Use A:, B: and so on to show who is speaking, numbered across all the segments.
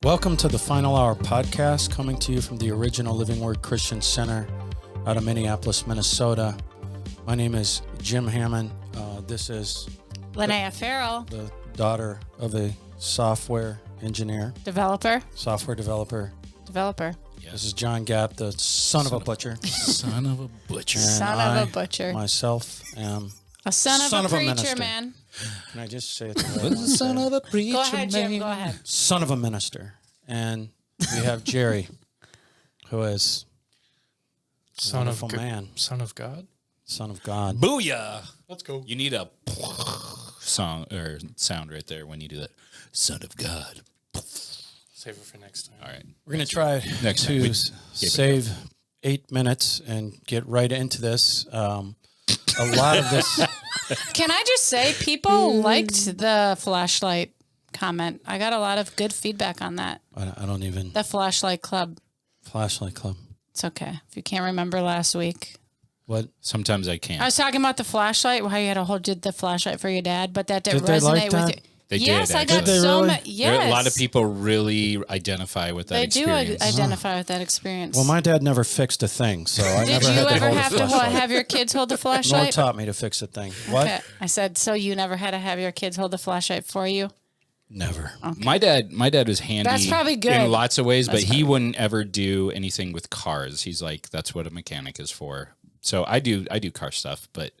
A: Welcome to the Final Hour podcast, coming to you from the original Living Word Christian Center out of Minneapolis, Minnesota. My name is Jim Hammond. This is
B: Lonaiah Farrell,
A: the daughter of a software engineer. Software developer.
B: Yes.
A: This is John Gapp, the son of a butcher.
C: Son of a butcher.
A: Myself am
B: a son of a preacher,
A: minister.
B: man.
A: Can I just say it the way I
C: What is
A: want
C: the
A: to say
C: son
A: it?
C: of a preacher?
B: Go ahead, Jim.
C: man?
B: Go ahead.
A: Son of a minister. And we have Jerry, who is a
D: Son of
A: wonderful man.
D: Son of God.
A: Son of God.
C: Booyah!
D: Let's go.
C: You need a song or sound right there when you do that. Son of God.
D: Save it for next time.
C: All right.
A: We're going to try
C: Next
A: to
C: time.
A: save 8 minutes and get right into this. A lot of this.
B: Can I just say, people liked the flashlight comment. I got a lot of good feedback on that.
A: I don't even.
B: The flashlight club.
A: Flashlight Club.
B: It's okay. If you can't remember last week.
A: What?
C: Sometimes I can't.
B: I was talking about the flashlight, how you had did the flashlight for your dad, but that didn't
A: Did they
B: resonate
A: like
B: with
A: that?
B: you.
C: They
B: yes,
C: did,
B: I got
C: actually.
A: Did they
B: so
A: really?
B: much. Yes.
C: A lot of people really identify with that
B: They
C: experience.
B: do identify with that experience.
A: Well, my dad never fixed a thing, so I
B: Did
A: never
B: you
A: had to
B: ever
A: hold
B: have
A: a
B: to
A: flashlight.
B: have your kids hold the
A: Nor
B: flashlight?
A: taught me to fix a thing. What?
B: Okay. I said, so you never had to have your kids hold the flashlight for you?
A: Never.
C: My dad was handy.
B: That's probably good.
C: in lots of ways,
B: That's
C: but he wouldn't ever do anything with cars. He's like, that's what a mechanic is for. So I do car stuff, but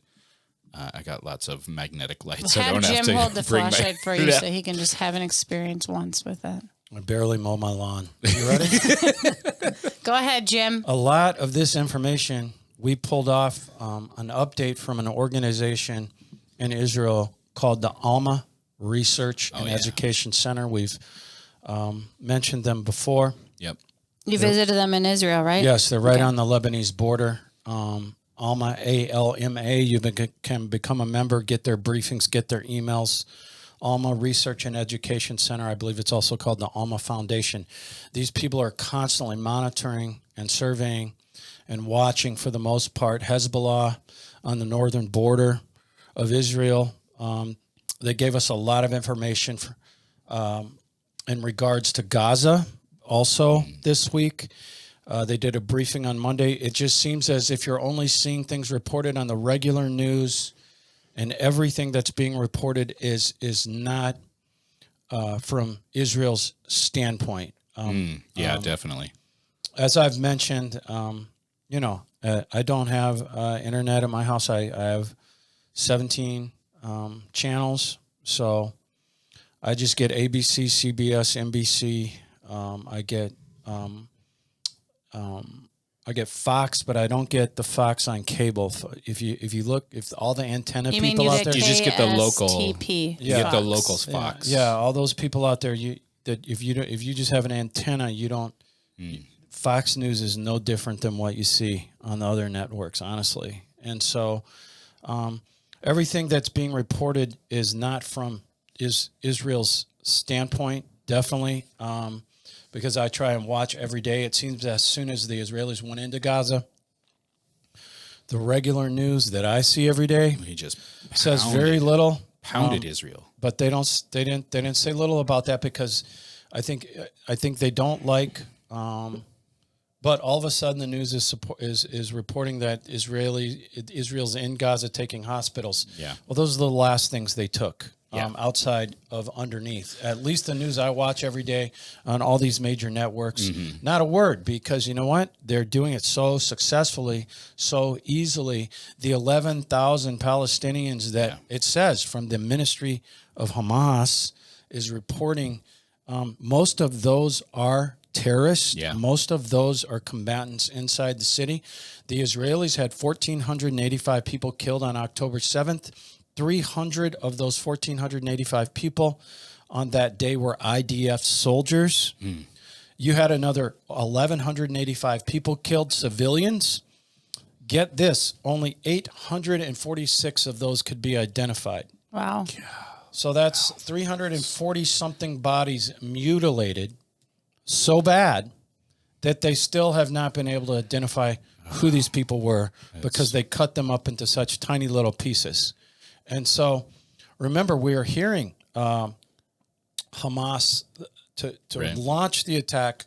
C: I got lots of magnetic lights. I
B: Have
C: don't
B: Jim
C: have to
B: hold the
C: bring
B: flashlight for you
C: Yeah.
B: so he can just have an experience once with that.
A: I barely mow my lawn. You ready?
B: Go ahead, Jim.
A: A lot of this information we pulled off an update from an organization in Israel called the Alma Research and Education Center. We've mentioned them before.
C: Yep.
B: You visited them in Israel, right?
A: Yes, they're right on the Lebanese border. Alma, A-L-M-A. You can become a member, get their briefings, get their emails. Alma Research and Education Center. I believe it's also called the Alma Foundation. These people are constantly monitoring and surveying and watching, for the most part, Hezbollah on the northern border of Israel. They gave us a lot of information in regards to Gaza also this week. They did a briefing on Monday. It just seems as if you're only seeing things reported on the regular news, and everything that's being reported is not from Israel's standpoint.
C: Definitely.
A: As I've mentioned, I don't have internet at my house. I have 17 channels, so I just get ABC, CBS, NBC. I get Fox, but I don't get the Fox on cable. If all the antenna
B: You mean
A: people
B: you
A: out
B: get
A: there,
C: You just get the local.
B: KSTP,
C: You get the
B: Fox.
C: local Fox.
A: yeah, all those people out there. If you just have an antenna, you don't. Fox News is no different than what you see on the other networks, honestly. And so, everything that's being reported is not from Israel's standpoint, definitely. Because I try and watch every day. It seems as soon as the Israelis went into Gaza, the regular news that I see every day
C: He just
A: says very little.
C: pounded Israel.
A: But they didn't say little about that because I think they don't like. But all of a sudden, the news is reporting that Israel's in Gaza taking hospitals.
C: Yeah.
A: Well, those are the last things they took.
C: Yeah.
A: Outside of underneath. At least the news I watch every day on all these major networks, not a word, because you know what? They're doing it so successfully, so easily. The 11,000 Palestinians that it says from the ministry of Hamas is reporting, most of those are terrorists.
C: Yeah.
A: Most of those are combatants inside the city. The Israelis had 1,485 people killed on October 7th. 300 of those 1,485 people on that day were IDF soldiers. You had another 1,185 people killed, civilians. Get this, only 846 of those could be identified.
B: Wow.
A: So that's 340-something bodies mutilated so bad that they still have not been able to identify who these people were because they cut them up into such tiny little pieces. And so, remember, we are hearing Hamas to
C: Right.
A: launch the attack.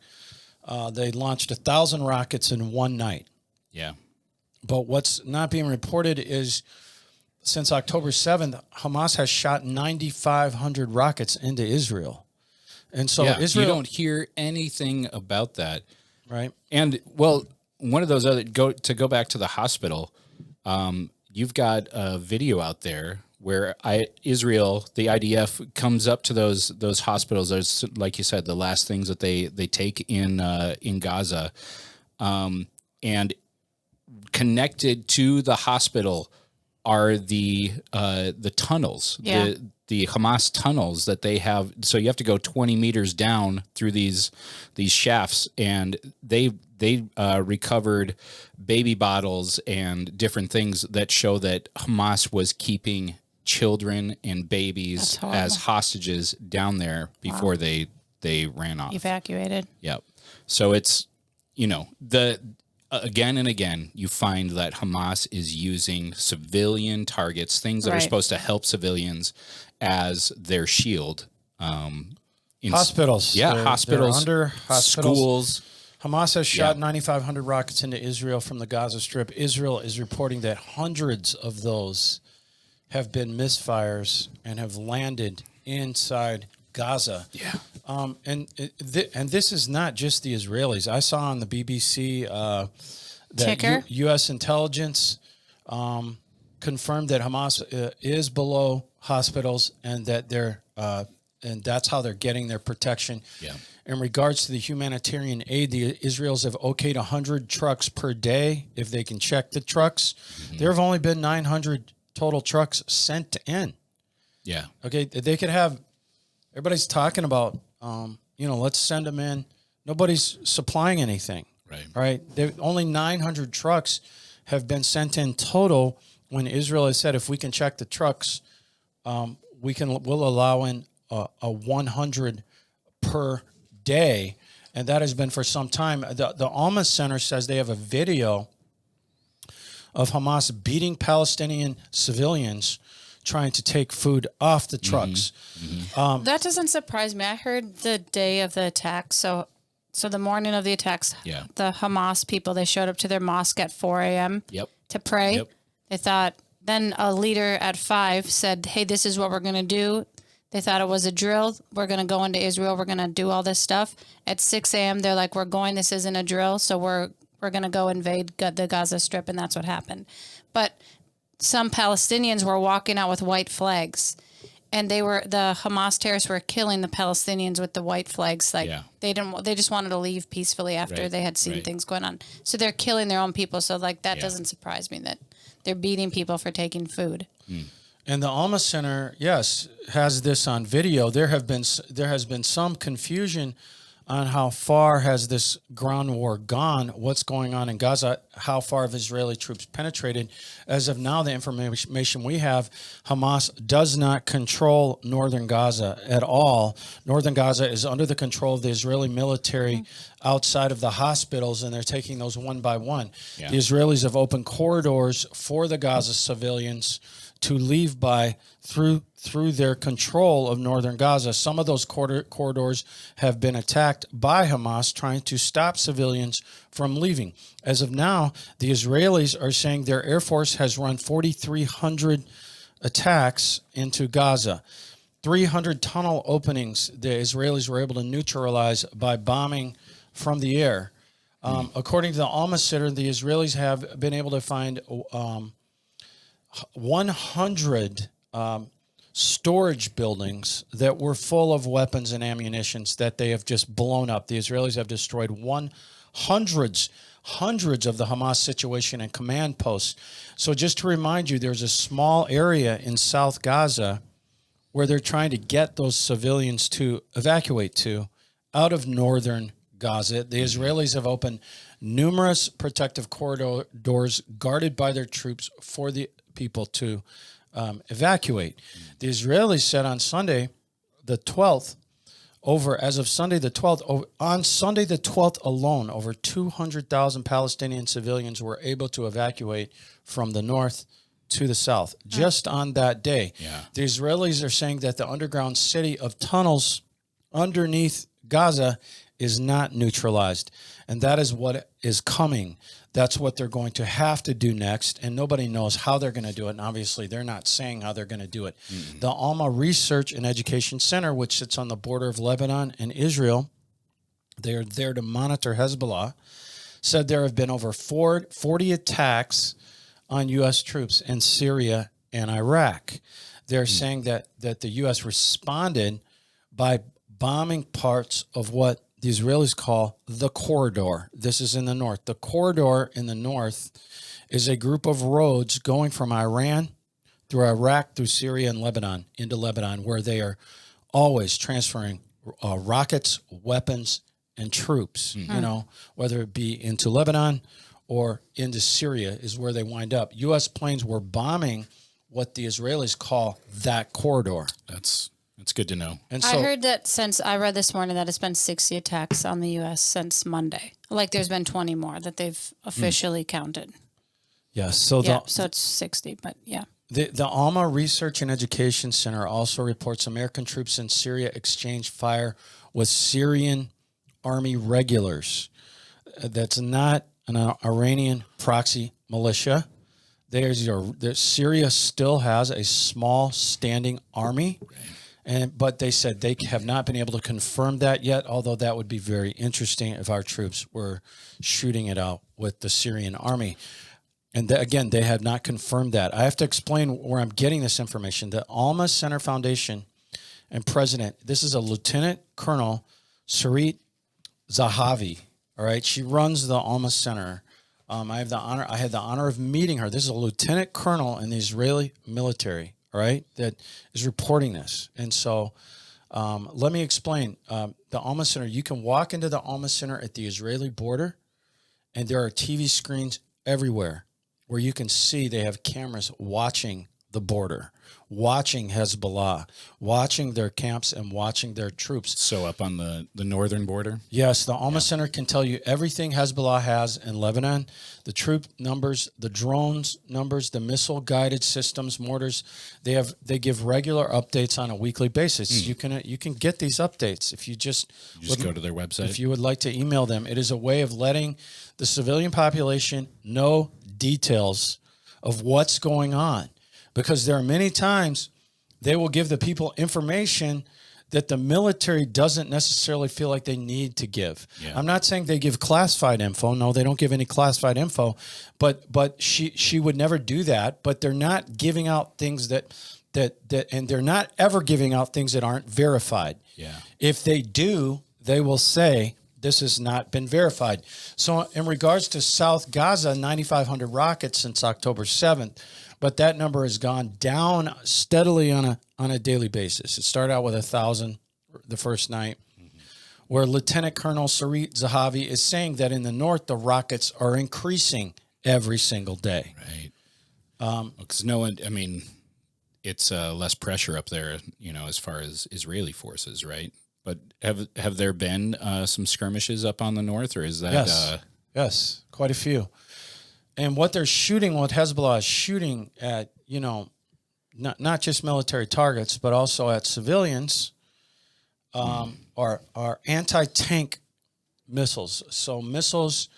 A: They launched 1,000 rockets in one night.
C: Yeah.
A: But what's not being reported is since October 7th, Hamas has shot 9,500 rockets into Israel. And so
C: Yeah.
A: Israel,
C: You don't hear anything about that.
A: right?
C: And well, one of those other go back to the hospital. You've got a video out there where Israel, the IDF, comes up to those hospitals. Those, like you said, the last things that they take in Gaza, and connected to the hospital are the tunnels,
B: Yeah.
C: the Hamas tunnels that they have. So you have to go 20 meters down through these shafts, and they recovered baby bottles and different things that show that Hamas was keeping children and babies as hostages down there before they ran off.
B: Evacuated.
C: Yep. So it's, again and again, you find that Hamas is using civilian targets, things that are
B: Right.
C: supposed to help civilians, as their shield.
A: Hospitals.
C: Yeah,
A: They're
C: hospitals,
A: under hospitals.
C: schools.
A: Hamas has shot
C: Yeah.
A: 9,500 rockets into Israel from the Gaza Strip. Israel is reporting that hundreds of those have been misfires and have landed inside Gaza.
C: Yeah.
A: And this is not just the Israelis. I saw on the BBC that
B: Ticker?
A: U.S. intelligence confirmed that Hamas is below hospitals and that and that's how they're getting their protection.
C: Yeah.
A: In regards to the humanitarian aid, the Israelis have okayed 100 trucks per day if they can check the trucks. There have only been 900 total trucks sent in.
C: Yeah.
A: Okay, they could have. Everybody's talking about, let's send them in. Nobody's supplying anything.
C: Right.
A: Right. Only 900 trucks have been sent in total. When Israel has said, if we can check the trucks, we'll allow in a 100 per day, and that has been for some time. The Alma Center says they have a video of Hamas beating Palestinian civilians trying to take food off the trucks.
B: That doesn't surprise me. I heard the day of the attack. So the morning of the attacks,
C: Yeah.
B: the Hamas people, they showed up to their mosque at 4 a.m.
C: Yep.
B: to pray.
C: Yep.
B: They thought, then a leader at 5 said, hey, this is what we're going to do. They thought it was a drill. We're going to go into Israel. We're going to do all this stuff. At 6 a.m., they're like, we're going. This isn't a drill. So we're going to go invade the Gaza Strip. And that's what happened. But some Palestinians were walking out with white flags. And the Hamas terrorists were killing the Palestinians with the white flags. Like they just wanted to leave peacefully after they had seen things going on. So they're killing their own people. So that doesn't surprise me that they're beating people for taking food.
A: And the Alma Center, yes, has this on video. There has been some confusion on how far has this ground war gone, what's going on in Gaza, how far have Israeli troops penetrated. As of now, the information we have, Hamas does not control northern Gaza at all. Northern Gaza is under the control of the Israeli military outside of the hospitals, and they're taking those one by one.
C: Yeah.
A: The Israelis have opened corridors for the Gaza civilians to leave by through their control of northern Gaza. Some of those corridors have been attacked by Hamas, trying to stop civilians from leaving. As of now, the Israelis are saying their Air Force has run 4,300 attacks into Gaza. 300 tunnel openings the Israelis were able to neutralize by bombing from the air. According to the Alma Center, the Israelis have been able to find 100 storage buildings that were full of weapons and ammunitions that they have just blown up. The Israelis have destroyed hundreds of the Hamas situation and command posts. So just to remind you, there's a small area in South Gaza where they're trying to get those civilians to evacuate to out of northern Gaza. The Israelis have opened numerous protective corridors guarded by their troops for the people to evacuate. The Israelis said on Sunday, the 12th, on Sunday the 12th alone, over 200,000 Palestinian civilians were able to evacuate from the north to the south just on that day.
C: Yeah.
A: The Israelis are saying that the underground city of tunnels underneath Gaza is not neutralized. And that is what is coming. That's what they're going to have to do next. And nobody knows how they're going to do it. And obviously, they're not saying how they're going to do it. Mm-hmm. The Alma Research and Education Center, which sits on the border of Lebanon and Israel, they're there to monitor Hezbollah, said there have been over 40 attacks on U.S. troops in Syria and Iraq. They're saying that the U.S. responded by bombing parts of what the Israelis call the corridor. This is in the north. The corridor in the north is a group of roads going from Iran through Iraq, through Syria and Lebanon, into Lebanon, where they are always transferring rockets, weapons, and troops, you know, whether it be into Lebanon or into Syria is where they wind up. U.S. planes were bombing what the Israelis call that corridor.
C: That's good to know.
B: And so, I heard that I read this morning that it's been 60 attacks on the U.S. since Monday. Like there's been 20 more that they've officially counted.
A: Yes. So
B: so it's 60, but yeah.
A: The Alma Research and Education Center also reports American troops in Syria exchanged fire with Syrian army regulars. That's not an Iranian proxy militia. Syria still has a small standing army, but they said they have not been able to confirm that yet, although that would be very interesting if our troops were shooting it out with the Syrian army. And again, they have not confirmed that. I have to explain where I'm getting this information. The Alma Center Foundation and president, this is a Lieutenant Colonel Sarit Zahavi. All right, she runs the Alma Center. I had the honor of meeting her. This is a lieutenant colonel in the Israeli military. All right, that is reporting this. And so, let me explain. The Alma Center. You can walk into the Alma Center at the Israeli border, and there are TV screens everywhere where you can see they have cameras watching the border, watching Hezbollah, watching their camps and watching their troops.
C: So up on the northern border?
A: Yes, the Alma Center can tell you everything Hezbollah has in Lebanon, the troop numbers, the drones numbers, the missile-guided systems, mortars. They give regular updates on a weekly basis. You can get these updates if you just
C: go to their website.
A: If you would like to email them, it is a way of letting the civilian population know details of what's going on. Because there are many times they will give the people information that the military doesn't necessarily feel like they need to give. Yeah. I'm not saying they give classified info. No, they don't give any classified info. But she would never do that. But they're not giving out things that and they're not ever giving out things that aren't verified.
C: Yeah.
A: If they do, they will say this has not been verified. So in regards to South Gaza, 9,500 rockets since October 7th. But that number has gone down steadily on a daily basis. It started out with 1,000 the first night, where Lieutenant Colonel Sarit Zahavi is saying that in the north, the rockets are increasing every single day.
C: Right. Because it's less pressure up there, as far as Israeli forces, right? But have there been some skirmishes up on the north, or is that?
A: Yes, quite a few. And what they're shooting, what Hezbollah is shooting at, not just military targets, but also at civilians, are anti-tank missiles. So missiles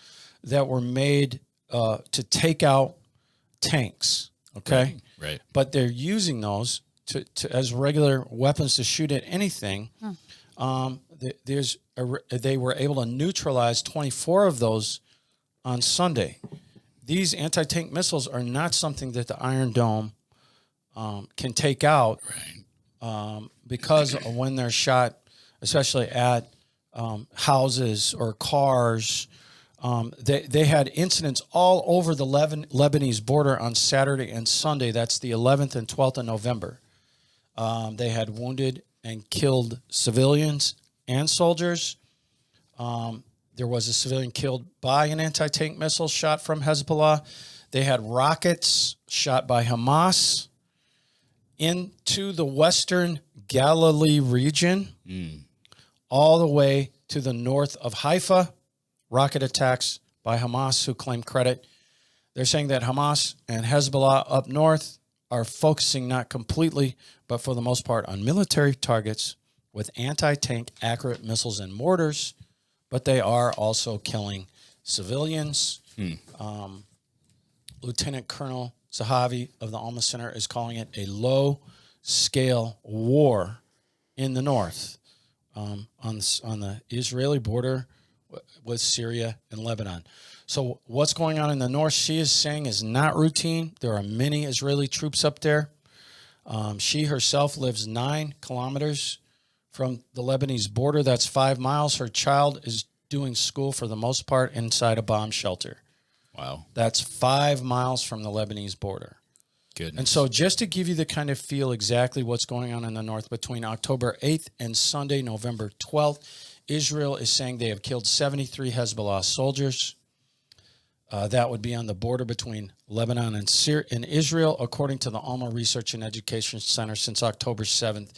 A: that were made to take out tanks. Okay,
C: right.
A: But they're using those to as regular weapons to shoot at anything. They were able to neutralize 24 of those on Sunday. These anti-tank missiles are not something that the Iron Dome can take out, because when they're shot, especially at houses or cars, they had incidents all over the Lebanese border on Saturday and Sunday. That's the 11th and 12th of November. They had wounded and killed civilians and soldiers. There was a civilian killed by an anti-tank missile shot from Hezbollah. They had rockets shot by Hamas into the western Galilee region, all the way to the north of Haifa. Rocket attacks by Hamas, who claim credit. They're saying that Hamas and Hezbollah up north are focusing not completely, but for the most part on military targets with anti-tank accurate missiles and mortars, but they are also killing civilians. Lieutenant Colonel Zahavi of the Alma Center is calling it a low-scale war in the north on the Israeli border with Syria and Lebanon. So what's going on in the north, she is saying, is not routine. There are many Israeli troops up there. She herself lives 9 kilometers from the Lebanese border. That's 5 miles. Her child is doing school for the most part inside a bomb shelter.
C: Wow.
A: That's 5 miles from the Lebanese border.
C: Goodness.
A: And so just to give you the kind of feel exactly what's going on in the north between October 8th and Sunday, November 12th, Israel is saying they have killed 73 Hezbollah soldiers. That would be on the border between Lebanon and Israel, according to the Alma Research and Education Center. Since October 7th,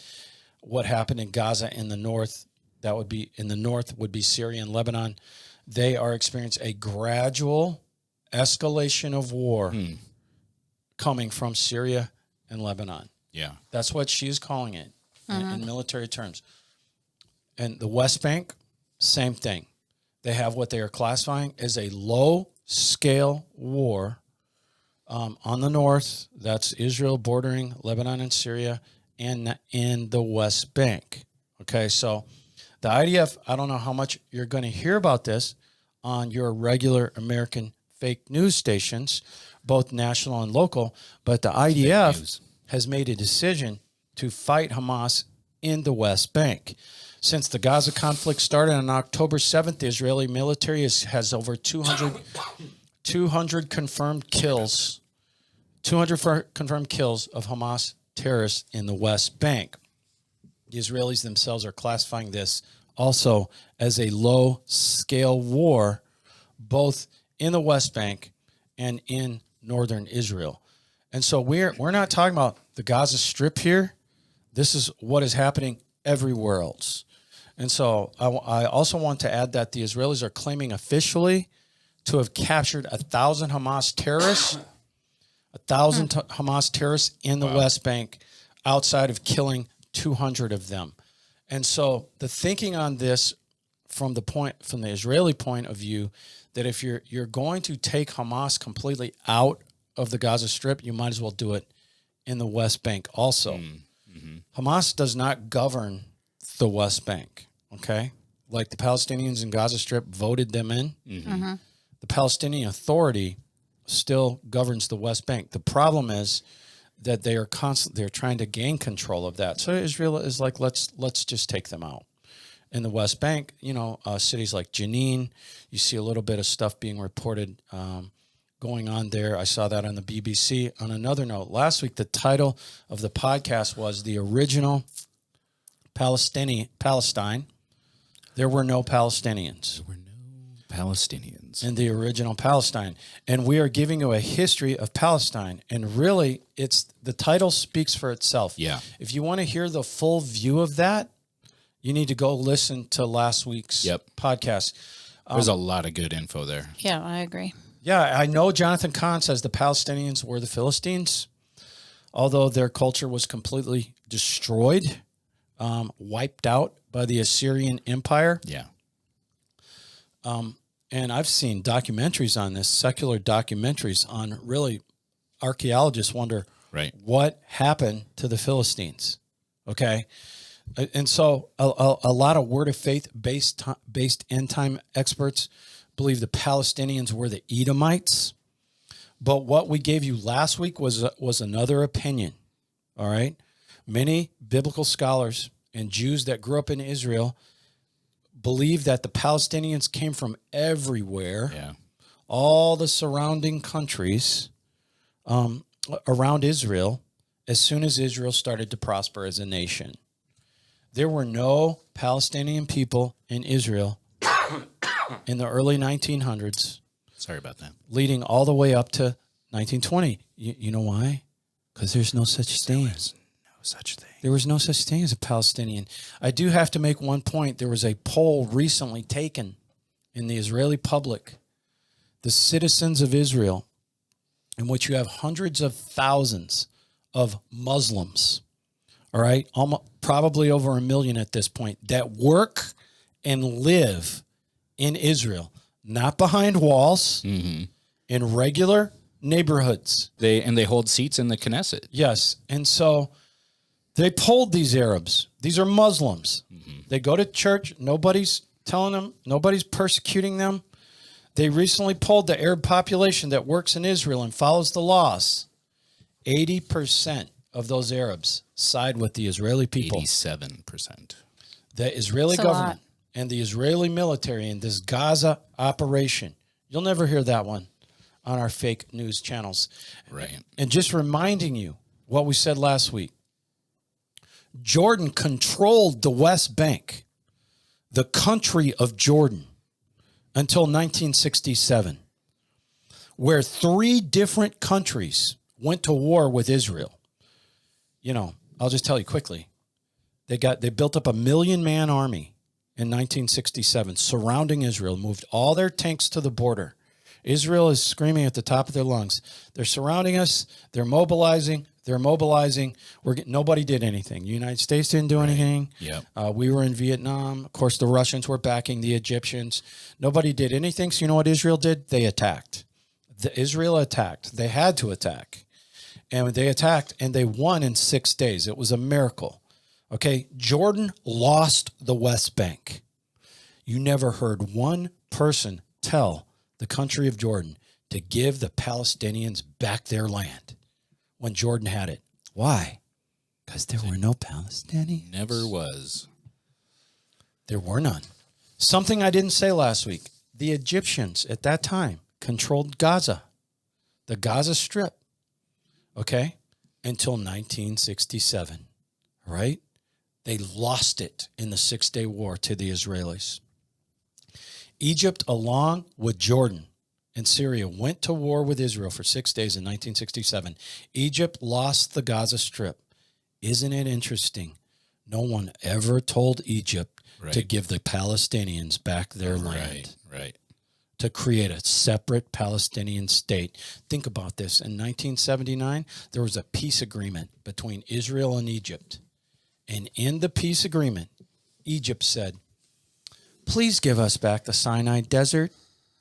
A: what happened in Gaza in the north, that would be in the north, would be Syria and Lebanon. They are experiencing a gradual escalation of war coming from Syria and Lebanon.
C: Yeah.
A: That's what she's calling it in military terms. And the West Bank, same thing. They have what they are classifying as a low-scale war on the north. That's Israel bordering Lebanon and Syria, and in the West Bank. Okay, so the IDF, I don't know how much you're going to hear about this on your regular American fake news stations, both national and local, but the IDF has made a decision to fight Hamas in the West Bank. Since the Gaza conflict started on October 7th, the Israeli military has over 200 confirmed kills, 200 confirmed kills of Hamas terrorists in the West Bank. The Israelis themselves are classifying this also as a low-scale war, both in the West Bank and in northern Israel. And so we're not talking about the Gaza Strip here. This is what is happening everywhere else. And so I also want to add that the Israelis are claiming officially to have captured 1,000 Hamas terrorists, 1,000 Hamas terrorists in the West Bank, outside of killing 200 of them. And so the thinking on this from the Israeli point of view, that if you're going to take Hamas completely out of the Gaza Strip, you might as well do it in the West Bank also. Hamas does not govern the West Bank, okay? Like the Palestinians in Gaza Strip voted them in. The Palestinian Authority still governs the West Bank. The problem is that they're trying to gain control of that. So Israel is like, let's just take them out. In the West Bank, cities like Jenin, you see a little bit of stuff being reported going on there. I saw that on the BBC. On another note, last week, the title of the podcast was The Original Palestine. There were no Palestinians.
C: There were no Palestinians.
A: In the original Palestine. And we are giving you a history of Palestine. And really, the title speaks for itself.
C: Yeah.
A: If you want to hear the full view of that, you need to go listen to last week's podcast.
C: There's a lot of good info there.
B: Yeah, I agree.
A: Yeah, I know Jonathan Kahn says the Palestinians were the Philistines, although their culture was completely destroyed, wiped out by the Assyrian Empire.
C: Yeah.
A: And I've seen documentaries on this, secular documentaries on really archaeologists wonder what happened to the Philistines. Okay. And so a lot of word of faith based end time experts believe the Palestinians were the Edomites. But what we gave you last week was another opinion. All right. Many biblical scholars and Jews that grew up in Israel believe that the Palestinians came from everywhere, all the surrounding countries around Israel, as soon as Israel started to prosper as a nation. There were no Palestinian people in Israel in the early 1900s.
C: Sorry about that.
A: Leading all the way up to 1920. You know why? Because there's no such thing.
C: There was no such thing.
A: There was no such thing as a Palestinian. I do have to make one point. There was a poll recently taken in the Israeli public, the citizens of Israel, in which you have hundreds of thousands of Muslims all right, almost, probably over 1 million at this point, that work and live in Israel, not behind walls, in regular neighborhoods.
C: They hold seats in the Knesset.
A: Yes. And so they polled these Arabs. These are Muslims. They go to church. Nobody's telling them, nobody's persecuting them. They recently polled the Arab population that works in Israel and follows the laws. 80% of those Arabs side with the Israeli people.
C: 87%.
A: The Israeli
B: That's a
A: government
B: lot.
A: and the Israeli military in this Gaza operation. You'll never hear that one on our fake news channels.
C: Right.
A: And just reminding you what we said last week. Jordan controlled the West Bank, the country of Jordan, until 1967, where 3 different countries went to war with Israel. You know, I'll just tell you quickly. They built up a 1 million man army in 1967 surrounding Israel, moved all their tanks to the border. Israel is screaming at the top of their lungs. They're surrounding us. They're mobilizing. Nobody did anything. The United States didn't do anything.
C: Yep.
A: We were in Vietnam. Of course, the Russians were backing the Egyptians. Nobody did anything. So you know what Israel did? They attacked. Israel attacked. They had to attack. And they attacked, and they won in 6 days. It was a miracle. Okay? Jordan lost the West Bank. You never heard one person tell the country of Jordan to give the Palestinians back their land when Jordan had it. Why? Because there were no Palestinians.
C: Never was.
A: There were none. Something I didn't say last week. The Egyptians at that time controlled Gaza, the Gaza Strip, okay, until 1967, right? They lost it in the 6-day war to the Israelis. Egypt, along with Jordan and Syria, went to war with Israel for 6 days in 1967. Egypt lost the Gaza Strip. Isn't it interesting? No one ever told Egypt to give the Palestinians back their land.
C: Right.
A: To create a separate Palestinian state. Think about this. In 1979, there was a peace agreement between Israel and Egypt. And in the peace agreement, Egypt said, please give us back the Sinai Desert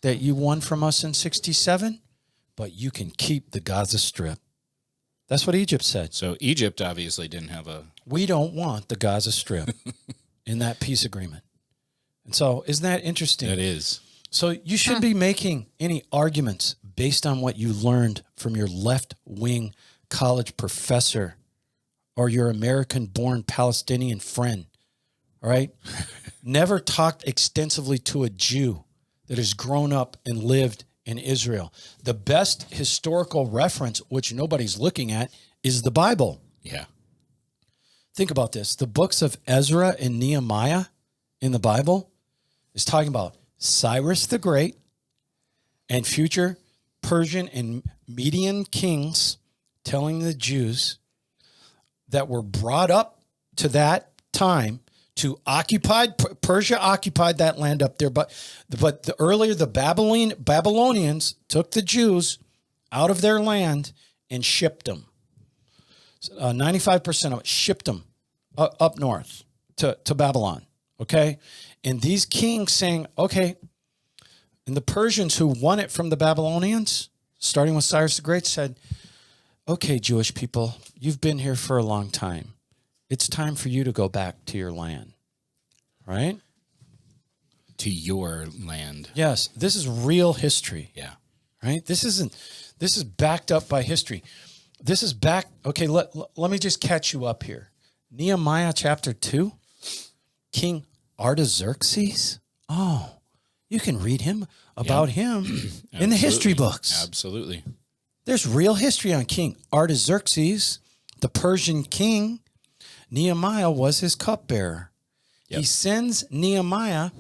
A: that you won from us in 67, but you can keep the Gaza Strip. That's what Egypt said.
C: So Egypt obviously didn't have a...
A: We don't want the Gaza Strip in that peace agreement. And so isn't that interesting?
C: That is.
A: So you shouldn't be making any arguments based on what you learned from your left-wing college professor or your American-born Palestinian friend, all right? Never talked extensively to a Jew that has grown up and lived in Israel. The best historical reference, which nobody's looking at, is the Bible.
C: Yeah.
A: Think about this. The books of Ezra and Nehemiah in the Bible is talking about Cyrus the Great and future Persian and Median kings telling the Jews that were brought up to that time to Persia occupied that land up there. But earlier the Babylonians took the Jews out of their land and shipped them. 95% of it shipped them up north to Babylon. Okay. And these kings saying, okay, and the Persians who won it from the Babylonians, starting with Cyrus the Great, said, okay, Jewish people, you've been here for a long time. It's time for you to go back to your land, right?
C: To your land.
A: Yes, this is real history.
C: Yeah.
A: Right? This is backed up by history. This is back. Okay, let me just catch you up here. Nehemiah chapter 2, King Artaxerxes. Oh, you can read about him in the history books.
C: Absolutely.
A: There's real history on King Artaxerxes, the Persian king. Nehemiah was his cupbearer. He sends Nehemiah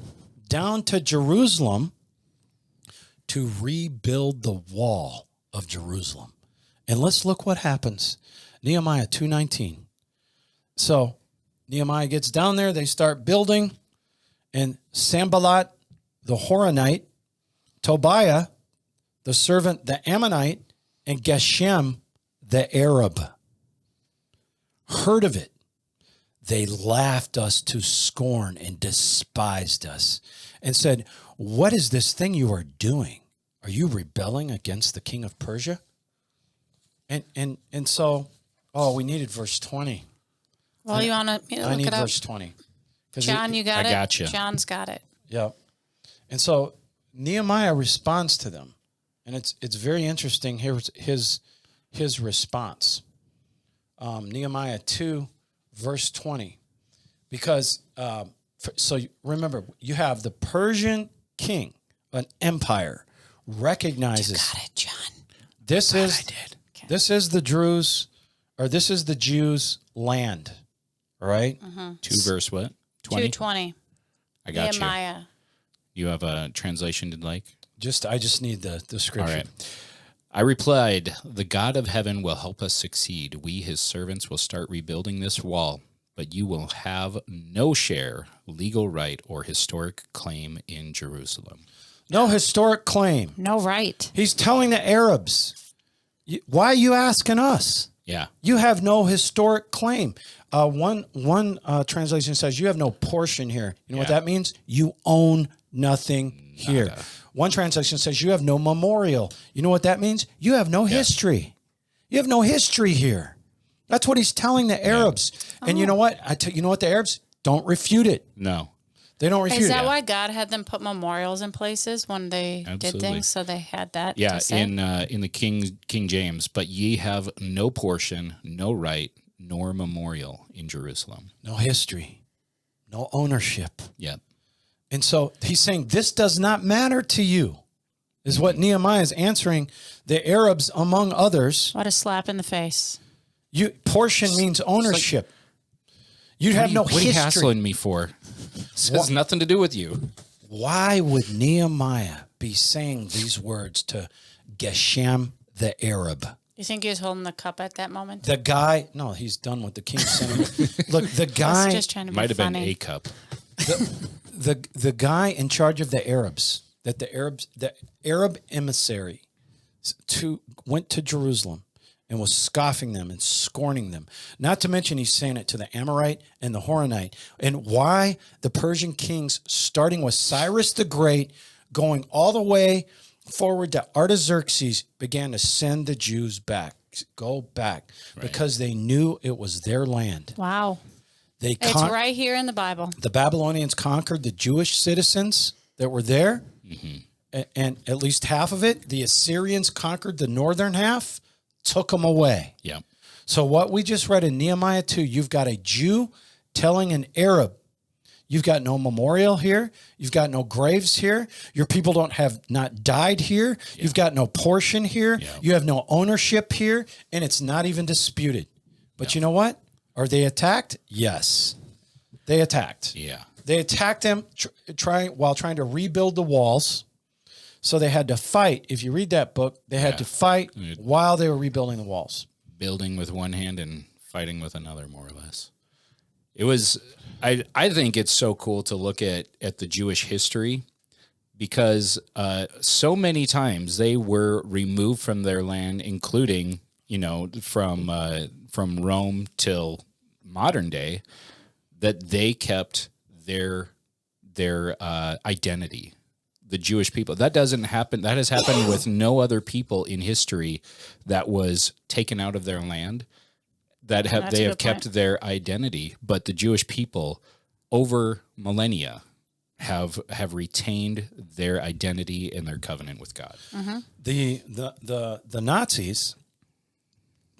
A: down to Jerusalem to rebuild the wall of Jerusalem. And let's look what happens. Nehemiah 2:19. So Nehemiah gets down there, they start building, and Sanballat, the Horonite, Tobiah, the servant, the Ammonite, and Geshem, the Arab, heard of it. They laughed us to scorn and despised us and said, what is this thing you are doing? Are you rebelling against the king of Persia? And so, we needed verse 20.
B: Well, you want to
A: I
B: look
A: need
B: it up?
A: verse 20.
B: John, you got
C: I
B: it?
C: got you.
B: John's got it.
A: Yeah. And so Nehemiah responds to them. And it's very interesting. Here's his response. Nehemiah 2, verse 20. Because, remember, you have the Persian king, an empire, recognizes.
B: Got it, John.
A: This is
B: Okay.
A: this is the Jews, or this is the Jews' land, right?
C: 2 verse what? 20?
B: 2:20.
C: I got
B: Nehemiah.
C: you. You have a translation you'd like?
A: I just need the scripture.
C: All right. I replied, the God of heaven will help us succeed. We, his servants, will start rebuilding this wall, but you will have no share, legal right, or historic claim in Jerusalem.
A: No historic claim.
B: No right.
A: He's telling the Arabs, why are you asking us?
C: Yeah.
A: You have no historic claim. One translation says you have no portion here. You know what that means? You own nothing here. One translation says you have no memorial. You know what that means? You have no history. You have no history here. That's what he's telling the Arabs. And you know what? You know what the Arabs don't refute it.
C: No.
A: They don't refute
B: Is that
A: it.
B: why God had them put memorials in places when they did things? So they had that.
C: Yeah,
B: to say?
C: in the King James, but ye have no portion, no right, nor memorial in Jerusalem.
A: No history. No ownership.
C: Yeah.
A: And so he's saying, this does not matter to you, is what Nehemiah is answering the Arabs, among others.
B: What a slap in the face.
A: Portion means ownership. You have no
C: What are you
A: history.
C: hassling me for? This has nothing to do with you.
A: Why would Nehemiah be saying these words to Geshem the Arab?
B: You think he was holding the cup at that moment?
A: The guy, no, he's done with the king's sentiment. Look, the
B: I was
A: guy,
B: just trying to be
C: Might have been
B: funny.
C: a cup.
A: the guy in charge of the Arabs, the Arab emissary went to Jerusalem and was scoffing them and scorning them. Not to mention he's saying it to the Amorite and the Horonite. And why the Persian kings, starting with Cyrus the Great, going all the way forward to Artaxerxes, began to send the Jews back, go back, because they knew it was their land.
B: Wow.
A: It's
B: It's right here in the Bible.
A: The Babylonians conquered the Jewish citizens that were there, and at least half of it. The Assyrians conquered the northern half, took them away.
C: Yeah.
A: So what we just read in Nehemiah 2, you've got a Jew telling an Arab, you've got no memorial here. You've got no graves here. Your people have not died here. Yeah. You've got no portion here. Yeah. You have no ownership here, and it's not even disputed. But you know what? Are they attacked? Yes. They attacked.
C: Yeah.
A: They attacked them while trying to rebuild the walls. So they had to fight. If you read that book, they had to fight while they were rebuilding the walls.
C: Building with one hand and fighting with another, more or less. It was, I think it's so cool to look at the Jewish history, because so many times they were removed from their land, including, from Rome till modern day, that they kept their identity. The Jewish people. That doesn't happen. That has happened with no other people in history that was taken out of their land. They have kept their identity, but the Jewish people over millennia have retained their identity and their covenant with God.
B: Mm-hmm.
A: The Nazis,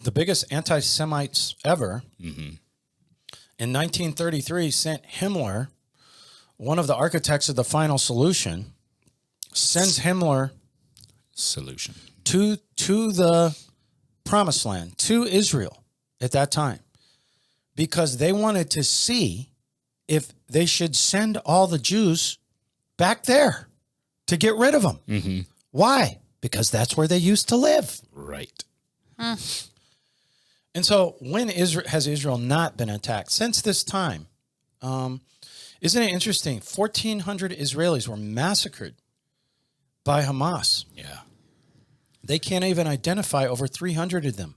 A: the biggest anti-Semites ever, in 1933 sent Himmler, one of the architects of the final solution, sends Himmler to the promised land, to Israel at that time, because they wanted to see if they should send all the Jews back there to get rid of them. Mm-hmm. Why? Because that's where they used to live.
C: Right.
A: And so when has Israel not been attacked? Since this time, isn't it interesting? 1,400 Israelis were massacred by Hamas.
C: Yeah.
A: They can't even identify over 300 of them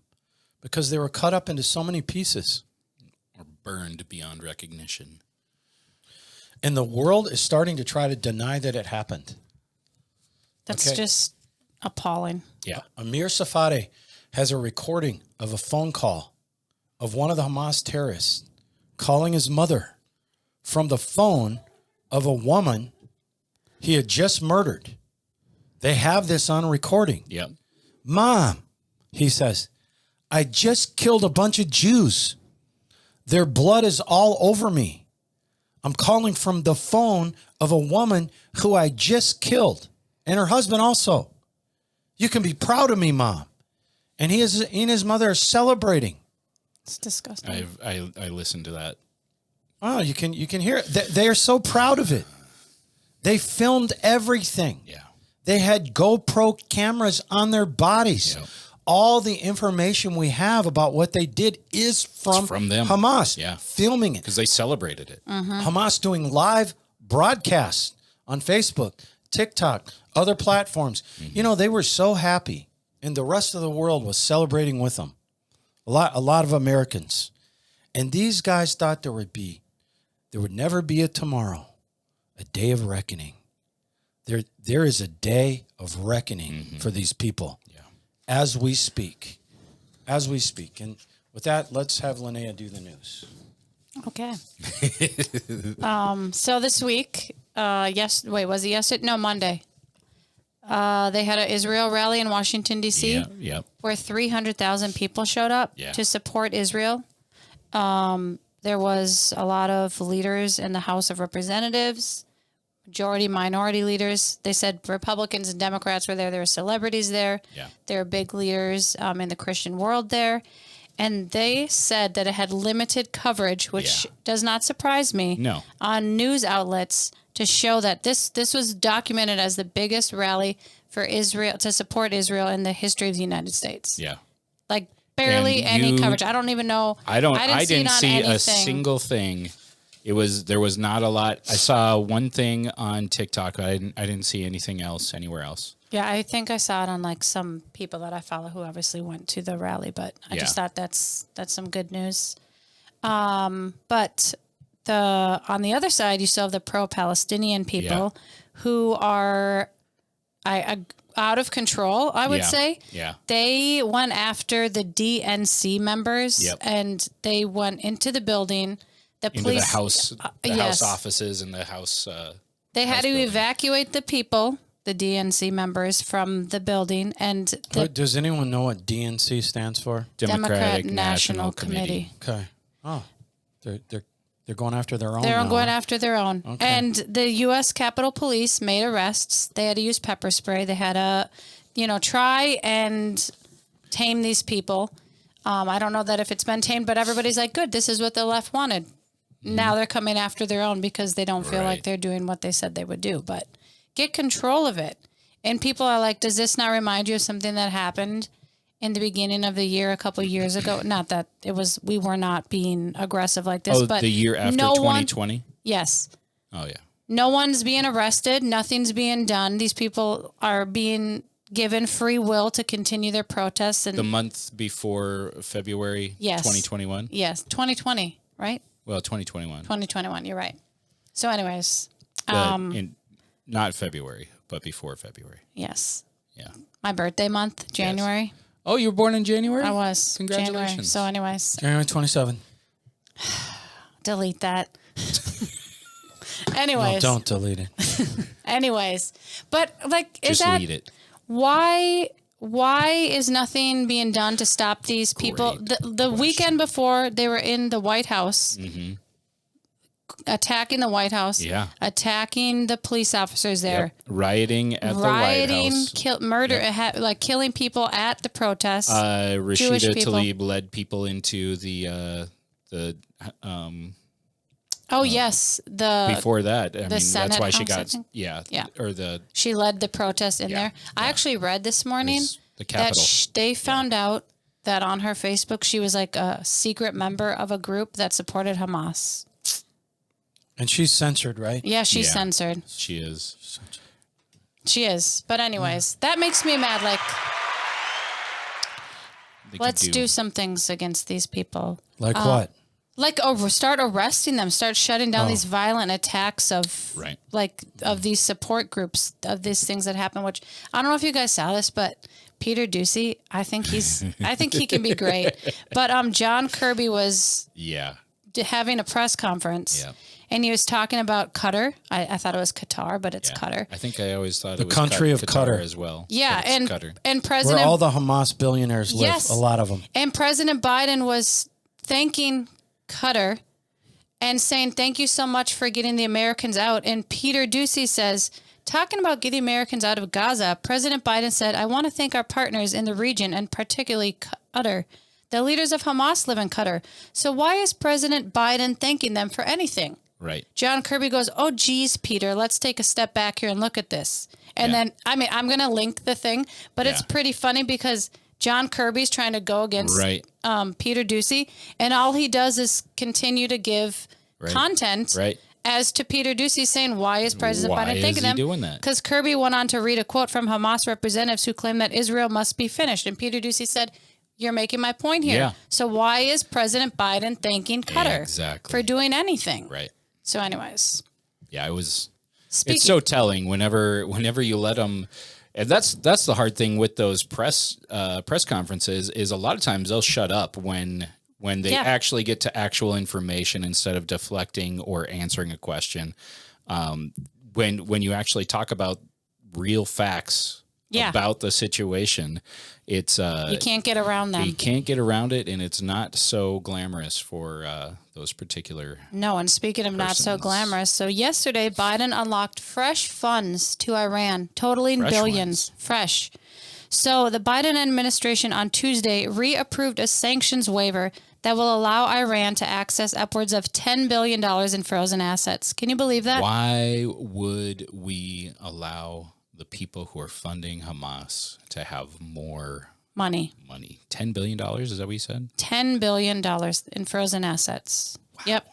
A: because they were cut up into so many pieces.
C: Or burned beyond recognition.
A: And the world is starting to try to deny that it happened.
B: That's
A: Okay.
B: just appalling.
C: Yeah.
A: Amir Safadi has a recording of a phone call of one of the Hamas terrorists calling his mother from the phone of a woman he had just murdered. They have this on recording.
C: Yep.
A: Mom, he says, I just killed a bunch of Jews. Their blood is all over me. I'm calling from the phone of a woman who I just killed, and her husband also. You can be proud of me, Mom. And he and his mother are celebrating.
B: It's disgusting.
C: I listened to that.
A: Oh, you can hear it. They are so proud of it. They filmed everything.
C: Yeah.
A: They had GoPro cameras on their bodies.
C: Yep.
A: All the information we have about what they did is from
C: them.
A: Hamas.
C: Yeah.
A: Filming it.
C: Because they celebrated it.
A: Hamas doing live broadcasts on Facebook, TikTok, other platforms. You know, they were so happy, and the rest of the world was celebrating with them. A lot of Americans. And these guys thought there would never be a tomorrow, a day of reckoning. There is a day of reckoning for these people as we speak. As we speak. And with that, let's have Lonaiah do the news.
B: Okay. So this week, was it yesterday? No, Monday. They had an Israel rally in Washington, D.C.
C: Yeah. Yep.
B: where 300,000 people showed up to support Israel. There was a lot of leaders in the House of Representatives, majority, minority leaders. They said Republicans and Democrats were there. There were celebrities there.
C: Yeah.
B: There were big leaders in the Christian world there. And they said that it had limited coverage, which does not surprise me,
C: No.
B: on news outlets to show that this was documented as the biggest rally for Israel, to support Israel in the history of the United States.
C: Yeah.
B: Like barely
C: And
B: any coverage. I don't even know.
C: I didn't see
B: anything.
C: a single thing. There was not a lot. I saw one thing on TikTok, but I didn't see anything else anywhere else.
B: Yeah, I think I saw it on like some people that I follow who obviously went to the rally, but I just thought that's some good news. But on the other side, you still have the pro-Palestinian people who are out of control, I would say.
C: Yeah.
B: They went after the DNC members and they went into the building. The
C: Into
B: police,
C: the house, house offices and the house.
B: they had to
C: building.
B: evacuate the people, the DNC members, from the building. And
A: Does anyone know what DNC stands for?
C: Democratic
B: National Committee.
A: Okay. Oh, they're going after their own.
B: They're
A: now.
B: going after their own.
A: Okay.
B: And the U.S. Capitol Police made arrests. They had to use pepper spray. They had to, try and tame these people. I don't know that if it's been tamed, but everybody's like, good, this is what the left wanted. Now they're coming after their own because they don't feel like they're doing what they said they would do. But get control of it. And people are like, does this not remind you of something that happened in the beginning of the year a couple of years ago? Not that we were not being aggressive like this, but
C: the year after 2020?
B: Yes.
C: Oh, yeah.
B: No one's being arrested. Nothing's being done. These people are being given free will to continue their protests. And
C: The month before February 2021?
B: Yes, 2020, right?
C: Well, 2021.
B: 2021, you're right. So anyways,
C: Not February, but before February.
B: yes.
C: Yeah.
B: My birthday month, January.
C: Oh, you were born in January?
B: I was.
C: Congratulations.
B: January. So anyways,
A: January 27.
B: delete that.
A: No,
B: Anyways.
A: don't delete it.
B: Anyways. But like,
C: Just lead it.
B: Why is nothing being done to stop these people? The weekend before, they were in the White House, attacking the White House, attacking the police officers there,
C: Rioting at the White House.
B: killing people at the protests.
C: Rashida
B: people.
C: Tlaib led people into the
B: yes,
C: before that. I mean,
B: Senate
C: that's why she
B: House,
C: got
B: she led the protest in there. I actually read this morning
C: the
B: that
C: Capitol.
B: they found out that on her Facebook she was like a secret member of a group that supported Hamas.
A: And she's censored, right?
B: Yeah, she's censored.
C: She is.
B: She is. But anyways, that makes me mad. Like,
C: They
B: let's
C: could
B: do some things against these people.
A: Like what?
B: Like, start arresting them, start shutting down these violent attacks of
C: Right.
B: like of these support groups of these things that happen. Which I don't know if you guys saw this, but Peter Ducey, I think he can be great. But John Kirby was
C: Yeah.
B: having a press conference,
C: Yeah.
B: and he was talking about Qatar. I thought it was Qatar, but it's Qatar.
C: I think I always thought it was
A: country of
C: Qatar
A: Qatar
C: as well.
B: Yeah,
C: but it's Qatar.
B: and
A: Where
B: President
A: all the Hamas billionaires live,
B: Yes.
A: a lot of them.
B: And President Biden was thanking Qatar and saying, thank you so much for getting the Americans out. And Peter Ducey says, talking about getting Americans out of Gaza, President Biden said, I want to thank our partners in the region and particularly Qatar. The leaders of Hamas live in Qatar. So why is President Biden thanking them for anything?
C: Right.
B: John Kirby goes, oh, geez, Peter, let's take a step back here and look at this. And then, I mean, I'm going to link the thing, but it's pretty funny because John Kirby's trying to go against
C: Right.
B: Peter Ducey, and all he does is continue to give content
C: Right.
B: as to Peter Ducey saying, why is President
C: Why
B: Biden
C: is
B: thanking
C: he
B: them?
C: doing that?
B: Because Kirby went on to read a quote from Hamas representatives who claim that Israel must be finished. And Peter Ducey said, you're making my point here.
C: Yeah.
B: So why is President Biden thanking Qatar
C: Exactly.
B: for doing anything?
C: Right.
B: So anyways,
C: Yeah, it was.
B: speaking,
C: It's so telling whenever you let them, and that's the hard thing with those press conferences is a lot of times they'll shut up when they actually get to actual information instead of deflecting or answering a question. When you actually talk about real facts about the situation, it's
B: you can't get around them.
C: you can't get around it, and it's not so glamorous for those particular.
B: No, and speaking of not so
C: persons.
B: glamorous, so yesterday Biden unlocked fresh funds to Iran, totaling
C: Fresh
B: billions. Fresh. So the Biden administration on Tuesday reapproved a sanctions waiver that will allow Iran to access upwards of $10 billion in frozen assets. Can you believe that?
C: Why would we allow the people who are funding Hamas to have more
B: Money.
C: $10 billion, is that what you said?
B: $10 billion in frozen assets. Yep.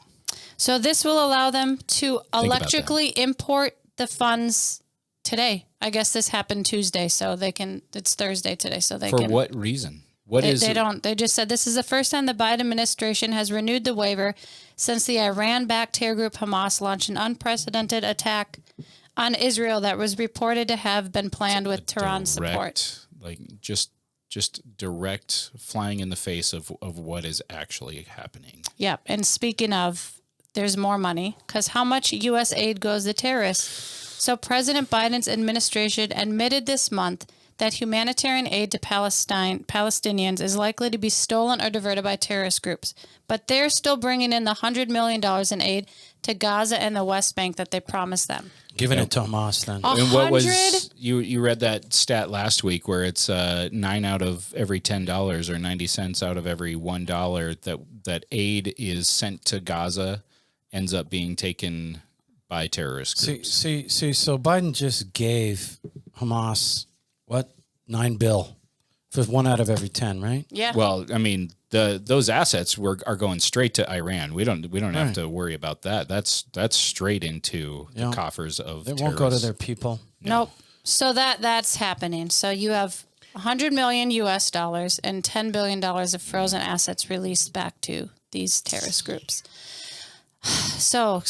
B: So this will allow them to electrically import the funds today. I guess this happened Tuesday, so they can, it's Thursday today, so they
C: For
B: can.
C: what reason?
B: They just said this is the first time the Biden administration has renewed the waiver since the Iran-backed terror group Hamas launched an unprecedented attack on Israel that was reported to have been planned with Tehran's support.
C: Like just direct flying in the face of what is actually happening.
B: Yep. And speaking of, there's more money because how much U.S. aid goes to terrorists? So President Biden's administration admitted this month that humanitarian aid to Palestinians is likely to be stolen or diverted by terrorist groups. But they're still bringing in the $100 million in aid to Gaza and the West Bank that they promised them.
A: Giving it to Hamas then.
C: And what was
B: 100?
C: you read that stat last week where it's 9 out of every $10 or 90 cents out of every $1 that aid is sent to Gaza ends up being taken by terrorist groups.
A: See. So Biden just gave Hamas what $9 billion for 1 out of every 10, right?
B: Yeah.
C: Well, I mean, those assets are going straight to Iran. We don't have to worry about that. That's straight into the coffers of
A: They
C: terrorists.
A: won't go to their people.
B: Nope. So that's happening. So you have $100 million US dollars and $10 billion of frozen assets released back to these terrorist groups. So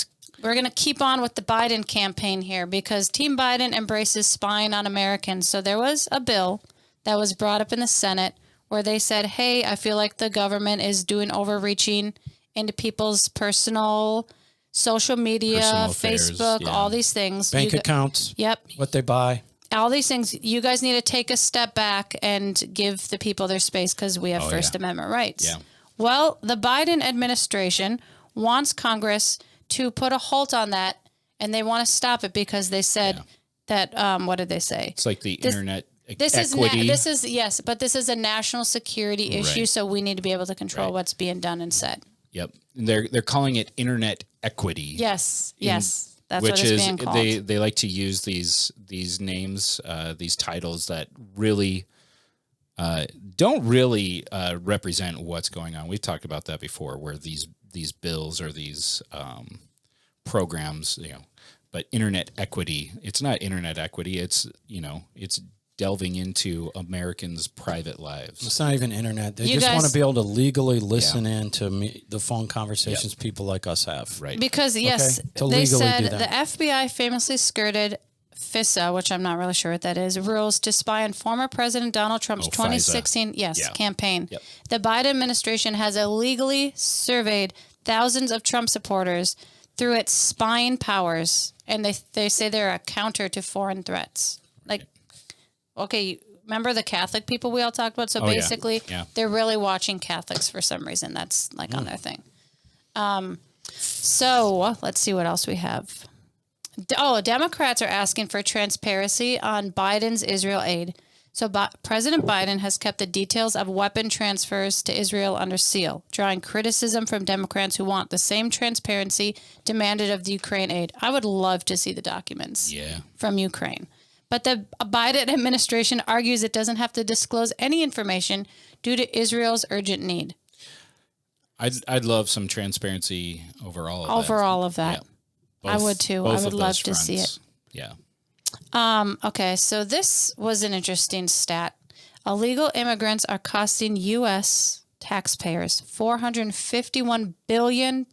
B: we're going to keep on with the Biden campaign here because Team Biden embraces spying on Americans. So there was a bill that was brought up in the Senate where they said, hey, I feel like the government is doing overreaching into people's personal social media,
C: Personal affairs,
B: Facebook, all these things.
A: Bank accounts.
B: Yep.
A: What they buy.
B: All these things, you guys need to take a step back and give the people their space because we have First Amendment rights.
C: Yeah.
B: Well, the Biden administration wants Congress to put a halt on that, and they want to stop it because they said that, what did they say?
C: It's like the internet
B: This
C: equity.
B: but this is a national security issue,
C: Right.
B: so we need to be able to control what's being done and said.
C: Yep. They're calling it internet equity.
B: Yes, yes. That's
C: which
B: what it's
C: is
B: being called.
C: they like to use these names, these titles that really don't really represent what's going on. We've talked about that before, where these bills or these programs, but internet equity. It's not internet equity. It's delving into Americans' private lives.
A: It's not even internet. They
B: You
A: just want
B: guys-
A: to be able to legally listen in to the phone conversations people like us have.
C: Right.
B: Because yes,
A: Okay, to
B: they
A: legally
B: said
A: do that.
B: the FBI famously skirted FISA, which I'm not really sure what that is, rules to spy on former President Donald Trump's
C: Oh,
B: 2016
C: Yeah.
B: campaign.
C: Yep.
B: The Biden administration has illegally surveyed thousands of Trump supporters through its spying powers, and they say they're a counter to foreign threats. Like, okay, remember the Catholic people we all talked about? So
C: Oh, yeah.
B: basically,
C: Yeah.
B: they're really watching Catholics for some reason. That's like on their thing. So let's see what else we have. Democrats are asking for transparency on Biden's Israel aid. So President Biden has kept the details of weapon transfers to Israel under seal, drawing criticism from Democrats who want the same transparency demanded of the Ukraine aid. I would love to see the documents from Ukraine. But the Biden administration argues it doesn't have to disclose any information due to Israel's urgent need.
C: I'd love some transparency over all of that.
B: Over all of that.
C: Yeah.
B: I would too. I
C: both
B: would
C: of
B: love
C: those
B: to see
C: fronts.
B: it.
C: Yeah.
B: Okay, so this was an interesting stat. Illegal immigrants are costing U.S. taxpayers $451 billion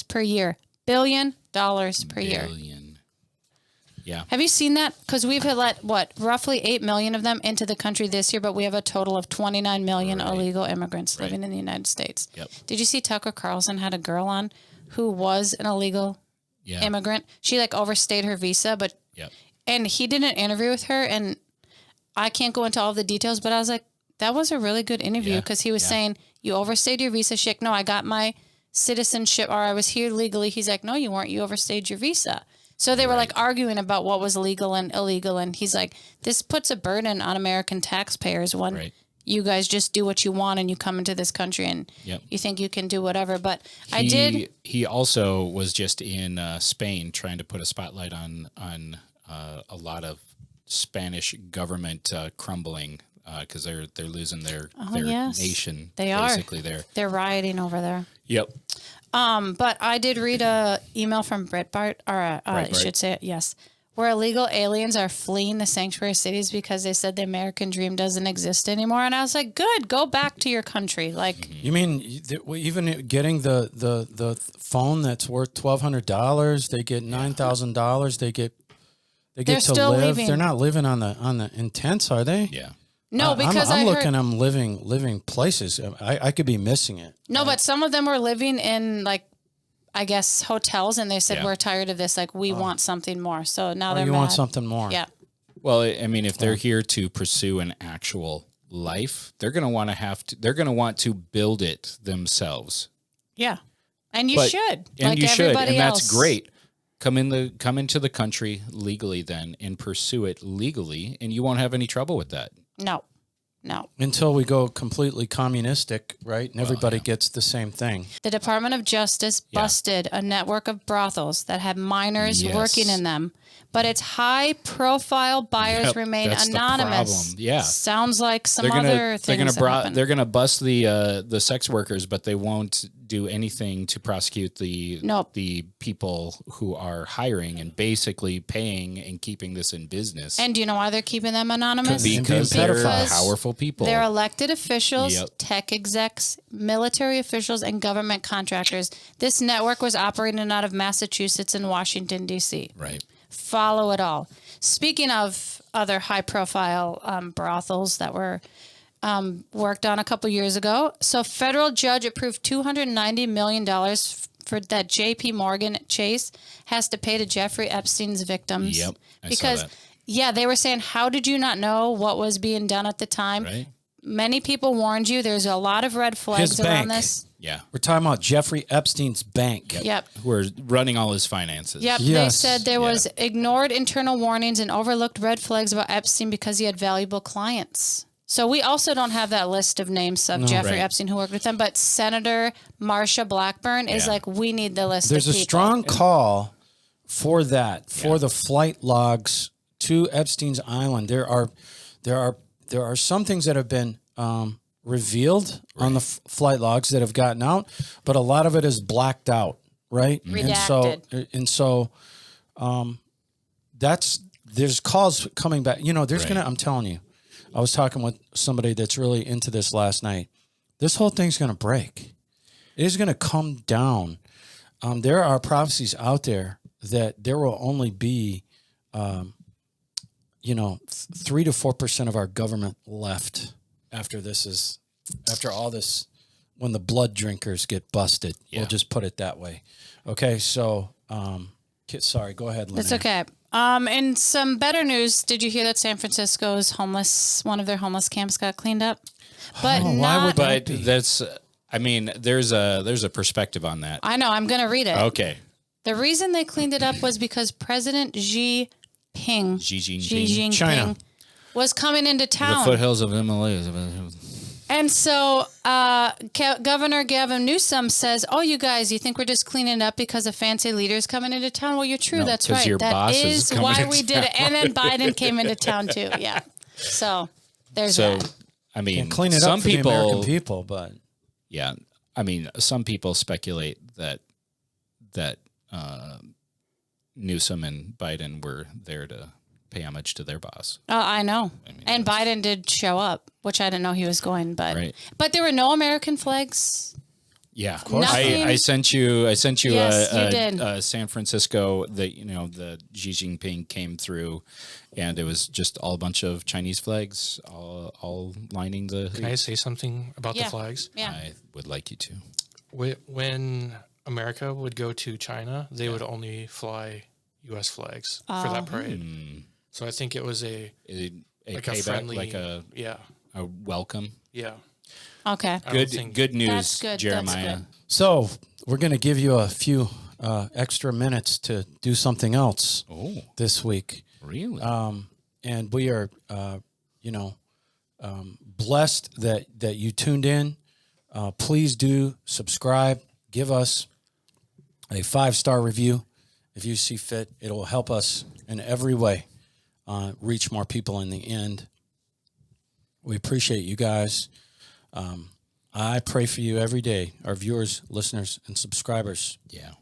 B: per year. $1 billion per year.
C: Billion. Yeah.
B: Have you seen that? Because we've let, roughly 8 million of them into the country this year, but we have a total of 29 million illegal immigrants living in the United States.
C: Yep.
B: Did you see Tucker Carlson had a girl on who was an illegal immigrant? She overstayed her visa, but and he did an interview with her, and I can't go into all the details, but I was like, that was a really good interview because he was saying, you overstayed your visa. She's like, no, I got my citizenship, or I was here legally. He's like, no, you weren't. You overstayed your visa. So they were arguing about what was legal and illegal. And he's like, this puts a burden on American taxpayers when you guys just do what you want and you come into this country and you think you can do whatever. But
C: he also was just in Spain trying to put a spotlight on a lot of Spanish government crumbling because they're losing their nation.
B: They
C: basically
B: are.
C: there.
B: They're rioting over there.
C: Yep.
B: But I did read a email from Breitbart, or I should say, where illegal aliens are fleeing the sanctuary cities because they said the American dream doesn't exist anymore. And I was like, good, go back to your country. Like,
A: you mean even getting the phone that's worth $1,200, they get $9,000, they get
B: They're
A: to
B: still
A: live.
B: leaving.
A: They're not living on the intense, are they?
C: Yeah.
B: no, because
A: I'm
B: I
A: looking.
B: heard,
A: I'm living places. I could be missing it.
B: no, but some of them were living in I guess hotels, and they said we're tired of this. Like, we want something more. So now they're
A: You
B: mad.
A: want something more?
B: Yeah.
C: Well, I mean, if they're here to pursue an actual life, they're going to want to They're going to want to build it themselves.
B: Yeah. And you should.
C: And
B: like
C: you should,
B: everybody
C: and
B: else.
C: that's great. Come into the country legally then and pursue it legally, and you won't have any trouble with that.
B: No.
A: Until we go completely communistic, right? And everybody gets the same thing.
B: The Department of Justice busted a network of brothels that had minors working in them, but its high-profile buyers remain
C: that's the
B: problem.
C: Yeah.
B: Sounds like some
C: They're
B: other things that happened.
C: They're gonna bust the sex workers, but they won't do anything to prosecute the people who are hiring and basically paying and keeping this in business.
B: And do you know why they're keeping them anonymous?
C: Because they're
B: Because
C: powerful people.
B: They're elected officials,
C: Yep.
B: tech execs, military officials, and government contractors. This network was operating out of Massachusetts and Washington, D.C.
C: Right.
B: Follow it all. Speaking of other high-profile brothels that were worked on a couple years ago, so federal judge approved $290 million for that J.P. Morgan Chase has to pay to Jeffrey Epstein's victims.
C: Yep, I saw
B: because
C: that.
B: yeah, they were saying, how did you not know what was being done at the time?
C: Right.
B: Many people warned you. There's a lot of red flags
A: His
B: around
A: bank.
B: this.
C: Yeah.
A: We're talking about Jeffrey Epstein's bank.
B: Yep.
C: Who are running all his finances.
B: Yep.
A: Yes.
B: They said there was ignored internal warnings and overlooked red flags about Epstein because he had valuable clients. So we also don't have that list of names of Jeffrey
C: Right.
B: Epstein who worked with him, but Senator Marsha Blackburn is like, we need the list
A: There's
B: of
A: a
B: people.
A: strong call for that, for the flight logs to Epstein's Island. There are some things that have been revealed on the flight logs that have gotten out, but a lot of it is blacked out, right?
B: Redacted.
A: And so that's there's calls coming back. You know, there's
C: Right.
A: I'm telling you, I was talking with somebody that's really into this last night. This whole thing's going to break. It is going to come down. There are prophecies out there that there will only be, 3 to 4% of our government left after all this, when the blood drinkers get busted.
C: Yeah.
A: We'll just put it that way. Okay. So, sorry, go ahead, Lonaiah.
B: It's okay. And some better news. Did you hear that San Francisco's one of their homeless camps got cleaned up? But
A: Oh, why would
C: But that's, I mean, there's a perspective on that.
B: I know. I'm going to read it.
C: Okay.
B: The reason they cleaned it up was because President Xi Jinping
A: China.
B: was coming into
C: The
B: town.
C: foothills of Himalayas.
B: And so Governor Gavin Newsom says, oh, you guys, you think we're just cleaning it up because of fancy leaders coming into town? Well, you're true.
C: No,
B: That's
C: 'cause
B: right.
C: your
B: That
C: boss is
B: is
C: coming
B: why
C: into
B: we did it. And then Biden came into town too. Yeah. So there's
C: So,
B: that.
C: I mean,
A: Can't clean it
C: some
A: up for the
C: people,
A: American people, but
C: yeah, I mean, some people speculate that Newsom and Biden were there to pay homage to their boss.
B: Oh, I know.
C: mean,
B: And Biden did show up, which I didn't know he was going, but
C: Right.
B: but there were no American flags.
C: Yeah, of
B: course. Nothing-
C: I sent you
B: Yes, you did.
C: San Francisco. The Xi Jinping came through, and it was just all a bunch of Chinese flags, all lining the.
D: Can I say something about
B: Yeah.
D: the flags?
B: Yeah.
C: I would like you to.
D: When America would go to China, they would only fly U.S. flags for
B: Oh.
D: that parade. So I think it was a
C: payback,
D: friendly,
C: like a welcome.
D: yeah.
B: Okay.
D: I don't think-
C: Good news,
B: That's good.
C: Jeremiah.
B: That's good.
A: so we're going to give you a few extra minutes to do something else
C: Oh,
A: this week.
C: really?
A: And we are, blessed that you tuned in. Please do subscribe. Give us a 5-star review if you see fit. It will help us in every way reach more people in the end. We appreciate you guys. I pray for you every day, our viewers, listeners, and subscribers.
C: Yeah.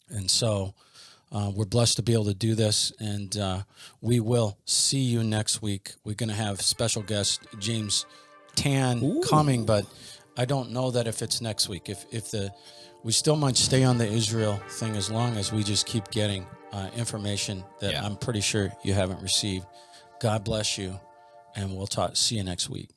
A: And so we're blessed to be able to do this, and we will see you next week. We're going to have special guest James Tan coming, but I don't know that if it's next week. We still might stay on the Israel thing as long as we just keep getting information that I'm pretty sure you haven't received. God bless you, and we'll see you next week.